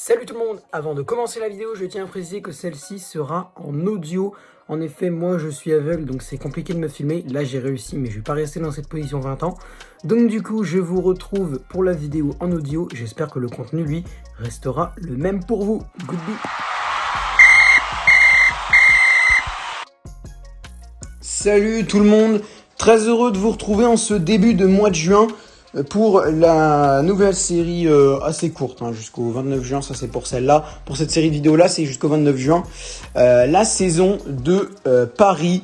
Salut tout le monde! Avant de commencer la vidéo, je tiens à préciser que celle-ci sera en audio. En effet, moi je suis aveugle, donc c'est compliqué de me filmer. Là j'ai réussi, mais je vais pas rester dans cette position 20 ans. Donc du coup, je vous retrouve pour la vidéo en audio. J'espère que le contenu, lui, restera le même pour vous. Goodbye! Salut tout le monde! Très heureux de vous retrouver en ce début de mois de juin pour la nouvelle série assez courte, jusqu'au 29 juin, ça c'est pour celle-là. Pour cette série de vidéos-là, c'est jusqu'au 29 juin. La saison de Paris.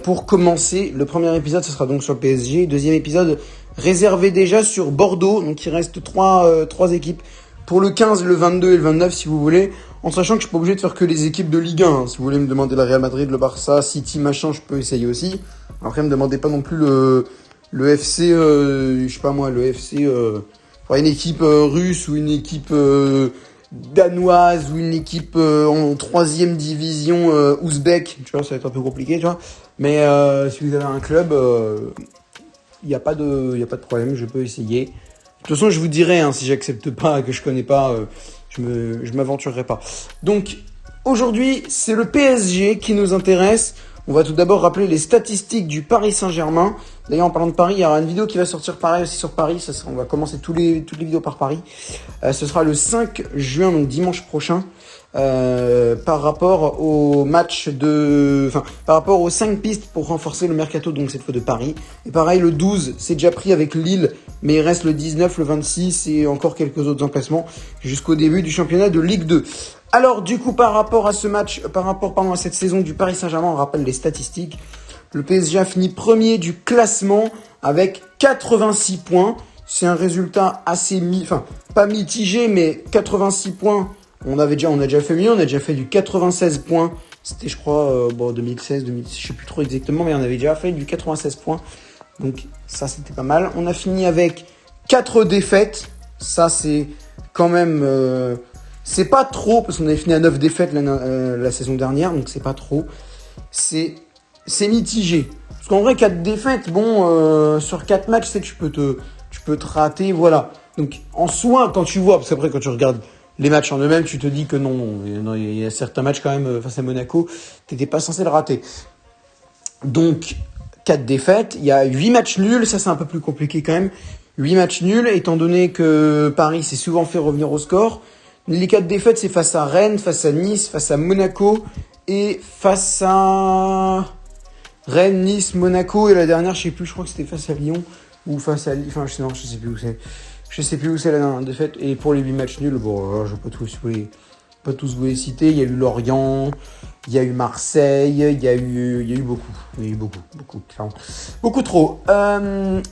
Pour commencer, le premier épisode, ce sera donc sur le PSG. Deuxième épisode réservé déjà sur Bordeaux. Donc il reste trois équipes pour le 15, le 22 et le 29 si vous voulez. En sachant que je suis pas obligé de faire que les équipes de Ligue 1. Si vous voulez me demander le Real Madrid, le Barça, City, machin, je peux essayer aussi. Après, me demandez pas non plus le FC, je sais pas moi, le FC, une équipe russe ou une équipe danoise ou une équipe en 3e division ouzbek, tu vois, ça va être un peu compliqué, tu vois. Mais si vous avez un club, il y a pas de problème, je peux essayer. De toute façon, je vous dirai si j'accepte pas, que je connais pas, je m'aventurerai pas. Donc aujourd'hui, c'est le PSG qui nous intéresse. On va tout d'abord rappeler les statistiques du Paris Saint-Germain. D'ailleurs, en parlant de Paris, il y aura une vidéo qui va sortir pareil aussi sur Paris. On va commencer toutes les vidéos par Paris. Ce sera le 5 juin, donc dimanche prochain, par rapport au par rapport aux 5 pistes pour renforcer le mercato, donc cette fois de Paris. Et pareil, le 12, c'est déjà pris avec Lille, mais il reste le 19, le 26 et encore quelques autres emplacements jusqu'au début du championnat de Ligue 2. Alors du coup, par rapport à ce match, à cette saison du Paris Saint-Germain, on rappelle les statistiques. Le PSG a fini premier du classement avec 86 points. C'est un résultat assez pas mitigé, mais 86 points. On a déjà fait mieux, on a déjà fait du 96 points. C'était, je crois, 2016, je sais plus trop exactement, mais on avait déjà fait du 96 points. Donc ça, c'était pas mal. On a fini avec 4 défaites. Ça, c'est quand même... c'est pas trop, parce qu'on avait fini à 9 défaites la saison dernière, donc c'est pas trop. C'est mitigé. Parce qu'en vrai, 4 défaites, sur 4 matchs, c'est que tu peux te rater, voilà. Donc, en soi, quand tu vois, parce qu'après, quand tu regardes les matchs en eux-mêmes, tu te dis que non, il y a certains matchs quand même face à Monaco, t'étais pas censé le rater. Donc, 4 défaites, il y a 8 matchs nuls, ça c'est un peu plus compliqué quand même. 8 matchs nuls, étant donné que Paris s'est souvent fait revenir au score. Les 4 défaites, c'est face à Rennes, face à Nice, face à Monaco et face à Rennes, Nice, Monaco. Et la dernière, je sais plus, je crois que c'était face à Lyon ou face à Lille. Enfin, je sais plus où c'est. Je sais plus où c'est la dernière défaite. Et pour les 8 matchs nuls, je vais pas tous vous les citer. Il y a eu Lorient, il y a eu Marseille, il y a eu beaucoup. Il y a eu beaucoup, clairement. Beaucoup trop.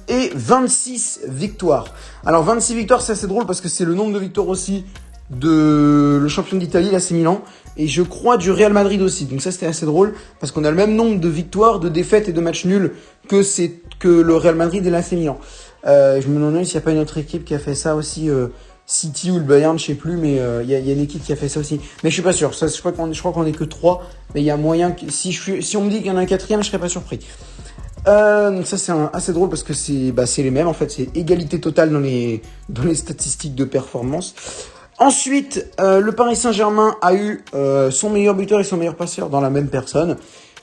Et 26 victoires. Alors, 26 victoires, c'est assez drôle parce que c'est le nombre de victoires aussi de le champion d'Italie, l'AC Milan, et je crois du Real Madrid aussi. Donc ça, c'était assez drôle parce qu'on a le même nombre de victoires, de défaites et de matchs nuls que le Real Madrid et l'AC Milan. Je me demande s'il n'y a pas une autre équipe qui a fait ça aussi, City ou le Bayern, je sais plus, mais il y a une équipe qui a fait ça aussi. Mais je suis pas sûr. Ça, je crois qu'on est que 3, mais il y a moyen que si on me dit qu'il y en a un 4e, je serais pas surpris. Donc ça c'est assez drôle parce que c'est les mêmes en fait, c'est égalité totale dans les statistiques de performance. Ensuite, le Paris Saint-Germain a eu son meilleur buteur et son meilleur passeur dans la même personne.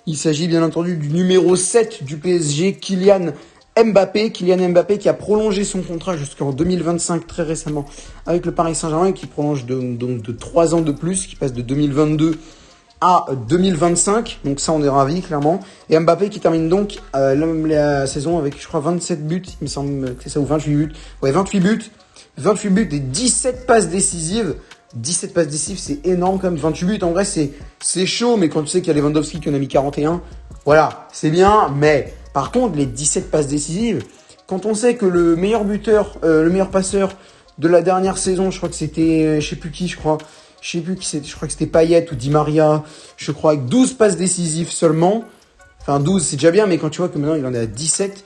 Il s'agit bien entendu du numéro 7 du PSG, Kylian Mbappé qui a prolongé son contrat jusqu'en 2025 très récemment avec le Paris Saint-Germain et qui prolonge donc de 3 ans de plus, qui passe de 2022 à 2025. Donc ça, on est ravis, clairement. Et Mbappé qui termine donc la saison avec, je crois, 27 buts, il me semble que c'est ça, ou 28 buts. Ouais, 28 buts. 28 buts et 17 passes décisives. 17 passes décisives, c'est énorme quand même. 28 buts, en vrai, c'est chaud, mais quand tu sais qu'il y a Lewandowski qui en a mis 41, voilà, c'est bien. Mais par contre, les 17 passes décisives, quand on sait que le meilleur buteur, le meilleur passeur de la dernière saison, je crois que c'était, je sais plus qui c'était, je crois que c'était Payet ou Di Maria, je crois, avec 12 passes décisives seulement. Enfin, 12, c'est déjà bien, mais quand tu vois que maintenant, il en est à 17,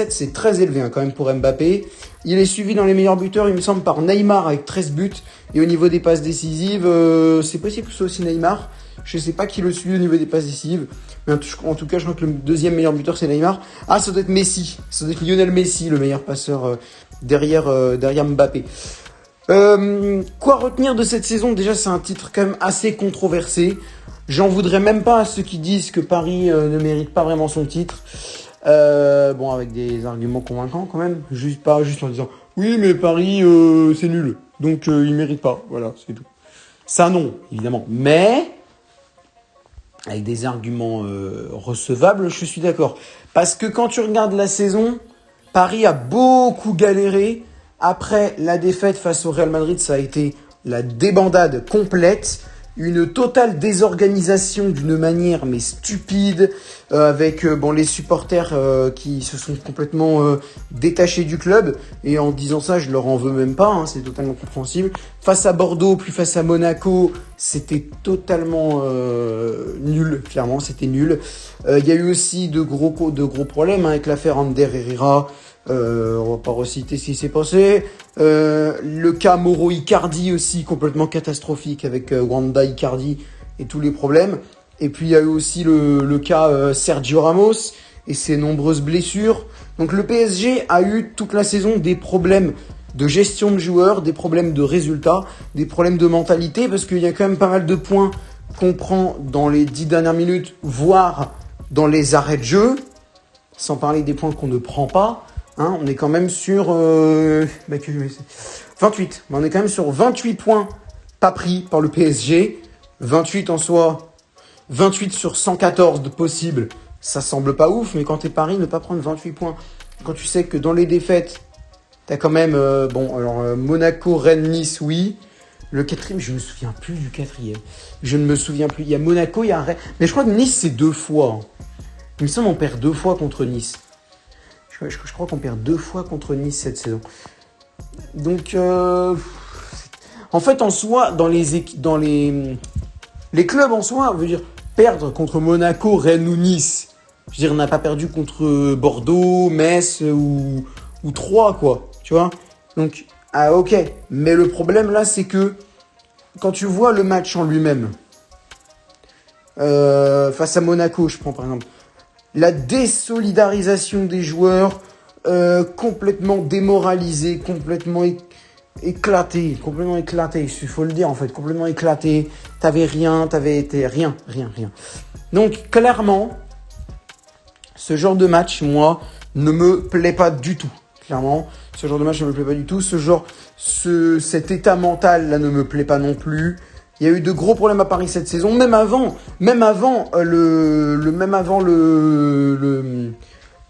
c'est très élevé quand même pour Mbappé. Il est suivi dans les meilleurs buteurs, il me semble, par Neymar avec 13 buts. Et au niveau des passes décisives, c'est possible que ce soit aussi Neymar. Je sais pas qui le suit au niveau des passes décisives. Mais en tout cas, je crois que le deuxième meilleur buteur, c'est Neymar. Ah, ça doit être Messi. Ça doit être Lionel Messi, le meilleur passeur derrière Mbappé. Quoi retenir de cette saison? Déjà, c'est un titre quand même assez controversé. J'en voudrais même pas à ceux qui disent que Paris ne mérite pas vraiment son titre. Bon, avec des arguments convaincants quand même. Juste en disant oui, mais Paris c'est nul, donc il mérite pas. Voilà, c'est tout. Ça non, évidemment. Mais avec des arguments recevables, je suis d'accord. Parce que quand tu regardes la saison, Paris a beaucoup galéré. Après la défaite face au Real Madrid, ça a été la débandade complète. Une totale désorganisation d'une manière mais stupide, avec les supporters qui se sont complètement détachés du club. Et en disant ça, je leur en veux même pas, hein, c'est totalement compréhensible. Face à Bordeaux, puis face à Monaco, c'était totalement nul, clairement, c'était nul. Il y a eu aussi de gros problèmes avec l'affaire Ander Herrera. On va pas reciter ce qui s'est passé. Le cas Mauro Icardi aussi complètement catastrophique avec Wanda Icardi et tous les problèmes. Et puis il y a eu aussi le cas Sergio Ramos et ses nombreuses blessures. Donc le PSG a eu toute la saison des problèmes de gestion de joueurs, des problèmes de résultats, des problèmes de mentalité, parce qu'il y a quand même pas mal de points qu'on prend dans les 10 dernières minutes, voire dans les arrêts de jeu, sans parler des points qu'on ne prend pas. Hein, on est quand même sur 28. On est quand même sur 28 points pas pris par le PSG. 28 en soi, 28 sur 114 de possible. Ça semble pas ouf, mais quand t'es Paris, ne pas prendre 28 points. Quand tu sais que dans les défaites, t'as quand même Monaco, Rennes, Nice, oui. Le quatrième, je me souviens plus du quatrième. Je ne me souviens plus. Il y a Monaco, il y a Rennes. Mais je crois que Nice, c'est 2 fois. Il me semble qu'on perd 2 fois contre Nice. Je crois qu'on perd 2 fois contre Nice cette saison. Donc, en fait, en soi, dans les clubs en soi, veut dire perdre contre Monaco, Rennes ou Nice. Je veux dire, on n'a pas perdu contre Bordeaux, Metz ou Troyes, quoi. Tu vois? Donc, ok. Mais le problème là, c'est que quand tu vois le match en lui-même, face à Monaco, je prends par exemple, la désolidarisation des joueurs, complètement démoralisés, complètement éclatés, il faut le dire en fait, complètement éclatés. T'avais rien. Donc clairement, ce genre de match, moi, ne me plaît pas du tout. Clairement, ce genre de match ne me plaît pas du tout. Cet état mental là ne me plaît pas non plus. Il y a eu de gros problèmes à Paris cette saison, même avant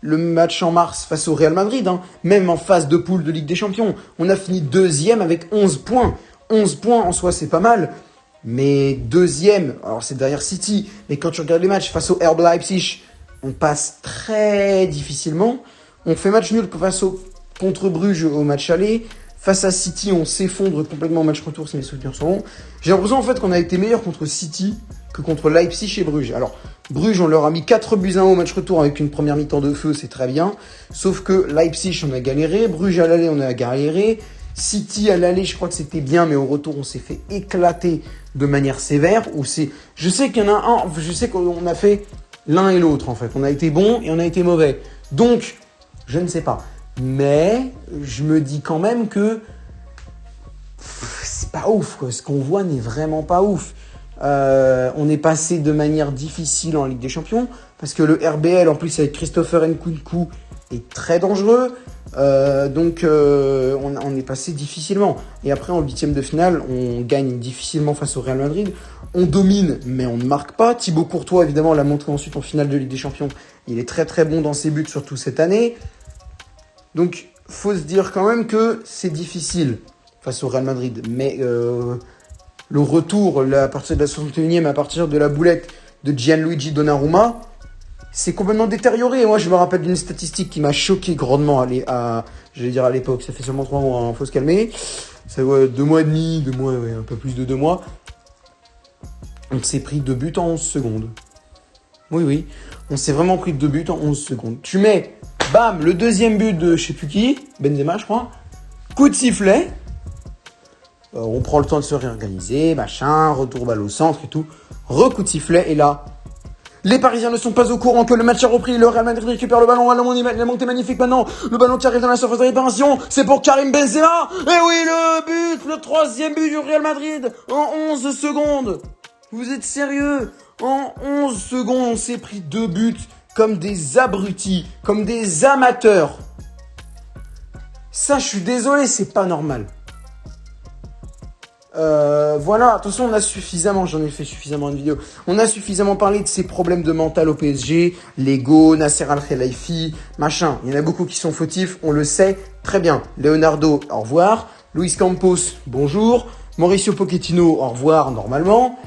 le match en mars face au Real Madrid, hein, même en phase de poule de Ligue des Champions. On a fini 2e avec 11 points. 11 points en soi, c'est pas mal. Mais 2e, alors c'est derrière City, mais quand tu regardes les matchs face au RB Leipzig, on passe très difficilement. On fait match nul contre Bruges au match aller. Face à City, on s'effondre complètement au match retour, si mes souvenirs sont bons. J'ai l'impression en fait qu'on a été meilleur contre City que contre Leipzig et Bruges. Alors, Bruges, on leur a mis 4-1 au match retour avec une première mi-temps de feu, c'est très bien. Sauf que Leipzig, on a galéré. Bruges à l'aller, on a galéré. City à l'aller, je crois que c'était bien, mais au retour, on s'est fait éclater de manière sévère. Je sais qu'il y en a un, je sais qu'on a fait l'un et l'autre en fait. On a été bon et on a été mauvais. Donc, je ne sais pas. Mais je me dis quand même que c'est pas ouf, quoi. Ce qu'on voit n'est vraiment pas ouf. On est passé de manière difficile en Ligue des Champions parce que le RBL en plus avec Christopher Nkunku est très dangereux. Donc on est passé difficilement. Et après en 8e de finale, on gagne difficilement face au Real Madrid. On domine, mais on ne marque pas. Thibaut Courtois évidemment l'a montré ensuite en finale de Ligue des Champions. Il est très très bon dans ses buts, surtout cette année. Donc, faut se dire quand même que c'est difficile face au Real Madrid. Mais le retour, à partir de la 61e, à partir de la boulette de Gianluigi Donnarumma, c'est complètement détérioré. Et moi, je me rappelle d'une statistique qui m'a choqué grandement à l'époque. Ça fait seulement 3 mois, hein, faut se calmer. Ça fait 2 mois et demi, un peu plus de 2 mois. On s'est pris 2 buts en 11 secondes. Oui. On s'est vraiment pris 2 buts en 11 secondes. Tu mets... Bam, le deuxième but de je sais plus qui, Benzema je crois, coup de sifflet, on prend le temps de se réorganiser, machin, retour balle au centre et tout, coup de sifflet et là, Les Parisiens ne sont pas au courant que le match a repris. Le Real Madrid récupère le ballon. La montée magnifique maintenant. Le ballon qui arrive dans la surface de réparation. C'est pour Karim Benzema. Et oui, le 3e but du Real Madrid en 11 secondes. Vous êtes sérieux? En 11 secondes, on s'est pris 2 buts comme des abrutis, comme des amateurs. Ça, je suis désolé, c'est pas normal. Voilà, attention, on a suffisamment, j'en ai fait suffisamment une vidéo, on a suffisamment parlé de ces problèmes de mental au PSG, l'ego, Nasser Al-Khelaifi, machin. Il y en a beaucoup qui sont fautifs, on le sait très bien. Leonardo, au revoir. Luis Campos, bonjour. Mauricio Pochettino, au revoir, normalement.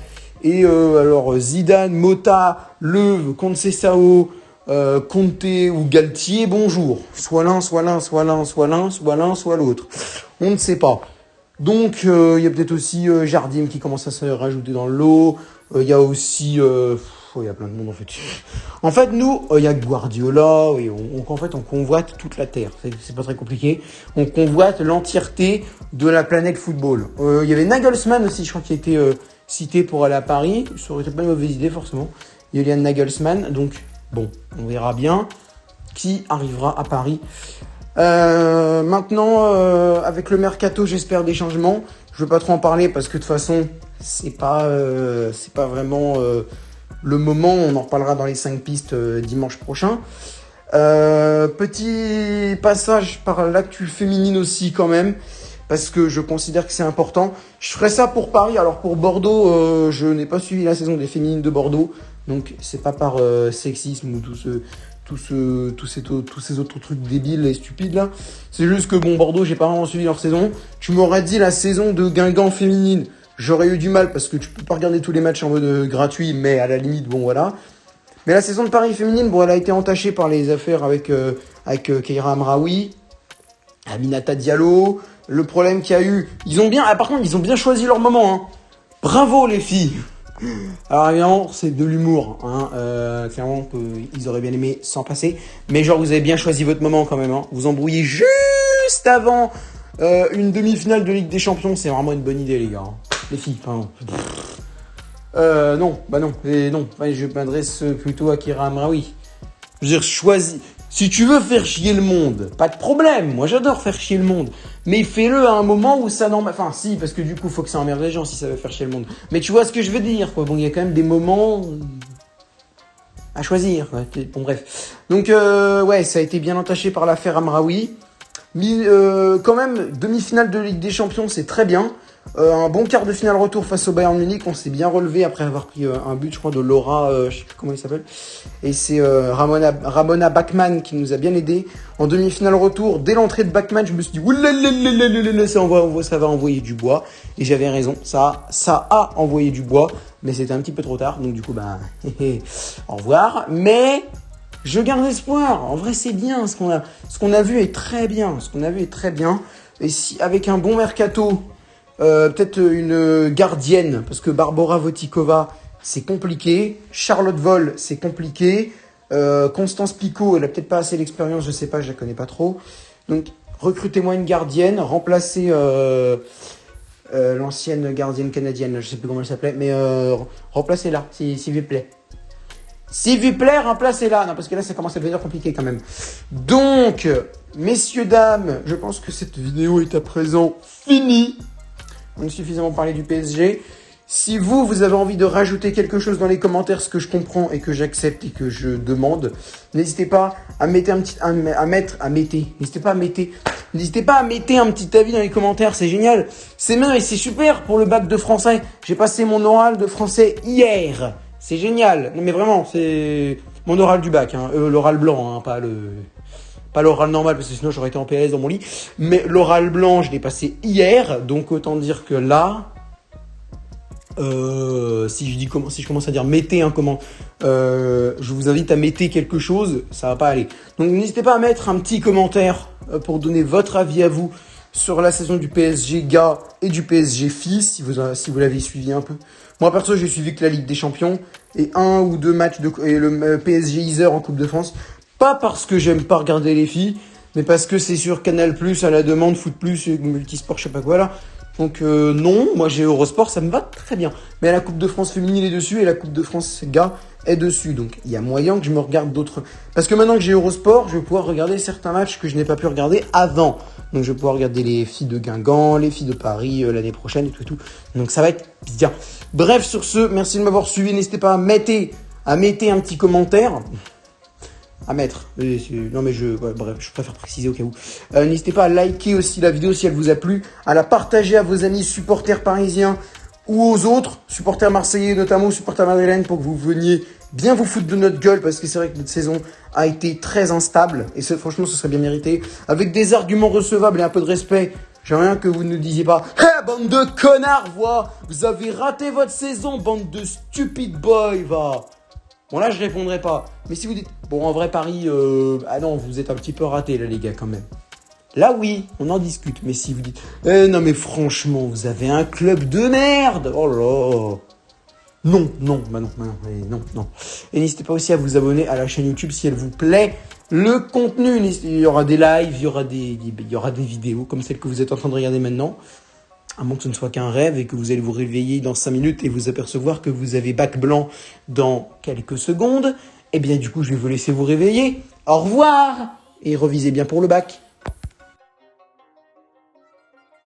Et alors, Zidane, Mota, Löw, Conceição, Conte ou Galtier, bonjour. Soit l'un, soit l'un, soit l'un, soit l'un, soit l'un, soit l'autre. On ne sait pas. Donc, il y a peut-être aussi Jardim qui commence à se rajouter dans le lot. Il y a aussi... il y a plein de monde, en fait. En fait, nous, il y a Guardiola. Et en fait, on convoite toute la Terre. C'est pas très compliqué. On convoite l'entièreté de la planète football. Il y avait Nagelsmann aussi, je crois, qui a été cité pour aller à Paris. Ça aurait été pas une mauvaise idée, forcément. Julian Nagelsmann. Donc, bon, on verra bien qui arrivera à Paris. Maintenant, avec le mercato, j'espère des changements. Je veux pas trop en parler parce que de toute façon, c'est pas vraiment le moment. On en reparlera dans les 5 pistes dimanche prochain. Petit passage par l'actu féminine aussi quand même, parce que je considère que c'est important. Je ferai ça pour Paris. Alors pour Bordeaux, je n'ai pas suivi la saison des féminines de Bordeaux, donc c'est pas par sexisme ou tous ces autres trucs débiles et stupides là. C'est juste que bon, Bordeaux, j'ai pas vraiment suivi leur saison. Tu m'aurais dit la saison de Guingamp féminine, j'aurais eu du mal parce que tu peux pas regarder tous les matchs en mode gratuit, mais à la limite, bon voilà. Mais la saison de Paris féminine, bon, elle a été entachée par les affaires avec Keira Amraoui, Aminata Diallo. Le problème qu'il y a eu, par contre, ils ont bien choisi leur moment, hein. Bravo les filles. Alors évidemment, c'est de l'humour, hein. Clairement, ils auraient bien aimé s'en passer. Mais genre, vous avez bien choisi votre moment quand même, hein. Vous embrouillez juste avant une demi-finale de Ligue des Champions. C'est vraiment une bonne idée, les gars, hein. Les filles, pardon. Non. Enfin, je m'adresse plutôt à Keira Amraoui. Je veux dire, choisis. Si tu veux faire chier le monde, pas de problème. Moi, j'adore faire chier le monde. Mais fais-le à un moment où ça n'emmerde... Enfin, si, parce que du coup, faut que ça emmerde les gens si ça veut faire chier le monde. Mais tu vois ce que je veux dire, quoi. Bon, il y a quand même des moments à choisir, quoi. Bon, bref. Donc, ouais, ça a été bien entaché par l'affaire Amraoui. Mais, quand même, demi-finale de Ligue des Champions, c'est très bien. Un bon quart de finale retour face au Bayern Munich, on s'est bien relevé après avoir pris un but, je crois, de Laura, je sais plus comment il s'appelle. Et c'est Ramona Bachmann qui nous a bien aidé. En demi-finale retour, dès l'entrée de Bachmann, je me suis dit, ça va envoyer du bois. Et j'avais raison, ça a envoyé du bois, mais c'était un petit peu trop tard. Donc du coup, au revoir. Mais je garde espoir. En vrai, c'est bien. Ce qu'on a vu est très bien. Et si, avec un bon mercato, peut-être une gardienne, parce que Barbora Votikova, c'est compliqué. Charlotte Vol, c'est compliqué. Constance Picot, elle a peut-être pas assez d'expérience, je sais pas, je la connais pas trop. Donc, recrutez-moi une gardienne, remplacez l'ancienne gardienne canadienne, je sais plus comment elle s'appelait, mais remplacez-la, s'il vous plaît. S'il vous plaît, remplacez-la. Non, parce que là, ça commence à devenir compliqué quand même. Donc, messieurs, dames, je pense que cette vidéo est à présent finie. On a suffisamment parlé du PSG. Si vous avez envie de rajouter quelque chose dans les commentaires, ce que je comprends et que j'accepte et que je demande, n'hésitez pas à mettre n'hésitez pas à mettre un petit avis dans les commentaires, c'est génial. C'est bien et c'est super pour le bac de français. J'ai passé mon oral de français hier. C'est génial. Non mais vraiment, c'est mon oral du bac, hein. L'oral blanc, hein, pas l'oral normal, parce que sinon j'aurais été en PLS dans mon lit. Mais l'oral blanc, je l'ai passé hier. Donc autant dire que là, si je commence à dire mettez un comment, je vous invite à mettre quelque chose, ça va pas aller. Donc n'hésitez pas à mettre un petit commentaire pour donner votre avis à vous sur la saison du PSG gars et du PSG filles, si vous l'avez suivi un peu. Moi perso, j'ai suivi que la Ligue des Champions et 1 ou 2 matchs et le PSG Isère en Coupe de France. Pas parce que j'aime pas regarder les filles, mais parce que c'est sur Canal+, à la demande, Foot+, Multisport, je sais pas quoi là. Donc non, moi j'ai Eurosport, ça me va très bien. Mais la Coupe de France féminine est dessus et la Coupe de France gars est dessus. Donc il y a moyen que je me regarde d'autres. Parce que maintenant que j'ai Eurosport, je vais pouvoir regarder certains matchs que je n'ai pas pu regarder avant. Donc je vais pouvoir regarder les filles de Guingamp, les filles de Paris l'année prochaine et tout et tout. Donc ça va être bien. Bref, sur ce, merci de m'avoir suivi. N'hésitez pas à mettre un petit commentaire. À mettre. Non mais bref, je préfère préciser au cas où. N'hésitez pas à liker aussi la vidéo si elle vous a plu, à la partager à vos amis supporters parisiens ou aux autres, supporters marseillais notamment, supporters madrilènes, pour que vous veniez bien vous foutre de notre gueule, parce que c'est vrai que notre saison a été très instable, et franchement ce serait bien mérité, avec des arguments recevables et un peu de respect. J'aimerais bien que vous ne disiez pas « Hey, bande de connards, vous avez raté votre saison, bande de stupid boys, va !» Bon là je répondrai pas, mais si vous dites bon en vrai Paris, ah non vous êtes un petit peu raté là les gars quand même. Là oui, on en discute, mais si vous dites non mais franchement vous avez un club de merde, oh là, non, non. Et n'hésitez pas aussi à vous abonner à la chaîne YouTube si elle vous plaît. Le contenu, il y aura des lives, il y aura des vidéos comme celle que vous êtes en train de regarder maintenant. À moins que ce ne soit qu'un rêve et que vous allez vous réveiller dans 5 minutes et vous apercevoir que vous avez bac blanc dans quelques secondes, eh bien du coup je vais vous laisser vous réveiller. Au revoir et revisez bien pour le bac.